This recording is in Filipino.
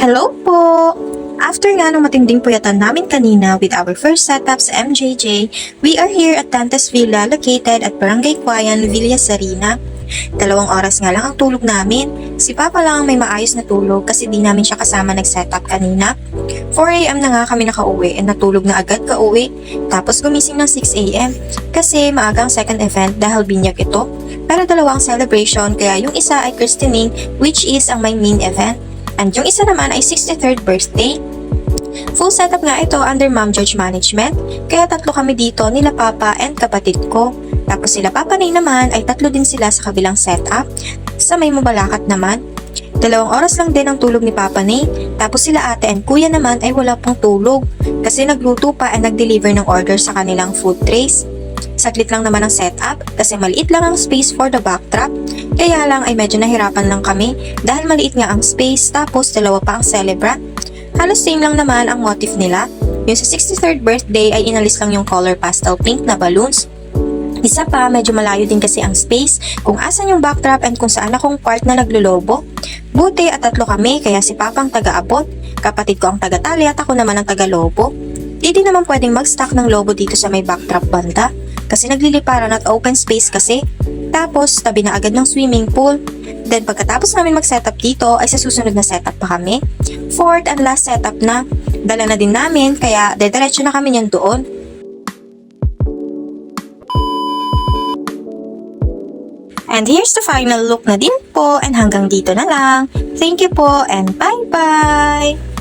Hello po! After nga nung matinding puyatan namin kanina with our first setup sa MJJ, we are here at Dantes Villa located at Barangay Cuayan, Villa Sarina. 2 oras nga lang ang tulog namin. Si Papa lang ang may maayos na tulog kasi di namin siya kasama nag-setup kanina. 4 AM na nga kami nakauwi and natulog na agad kauwi. Tapos gumising ng 6 AM kasi maagang second event dahil binyag ito. Pero 2 ang celebration kaya yung isa ay christening which is ang may main event. And yung isa naman ay 63rd birthday. Full setup nga ito under Ma'am George Management, kaya 3 kami dito nila Papa and kapatid ko. Tapos sila Papa Nay naman ay 3 din sila sa kabilang setup. Sa may Mabalakat naman, 2 oras lang din ang tulog ni Papa Nay. Tapos sila ate and kuya naman ay wala pang tulog kasi nagluto pa and nag-deliver ng order sa kanilang food trays. Saglit lang naman ang setup kasi maliit lang ang space for the backdrop. Kaya lang ay medyo nahirapan lang kami dahil maliit nga ang space tapos 2 pa ang celebrant. Halos same lang naman ang motif nila. Yung sa 63rd birthday ay inalis lang yung color pastel pink na balloons. Isa pa, medyo malayo din kasi ang space kung asan yung backdrop and kung saan akong part na naglulobo. Buti at 3 kami kaya si Papang taga-abot, kapatid ko ang taga-tali at ako naman ang taga-lobo. Di naman pwedeng mag-stack ng lobo dito sa may backdrop banda kasi nagliliparan at open space kasi. Tapos tabi na agad ng swimming pool. Then pagkatapos namin mag-setup dito ay sa susunod na setup pa kami. 4th and last setup na. Dala na din namin kaya dediretso na kami niyan doon. And here's the final look na din po and hanggang dito na lang. Thank you po and bye-bye!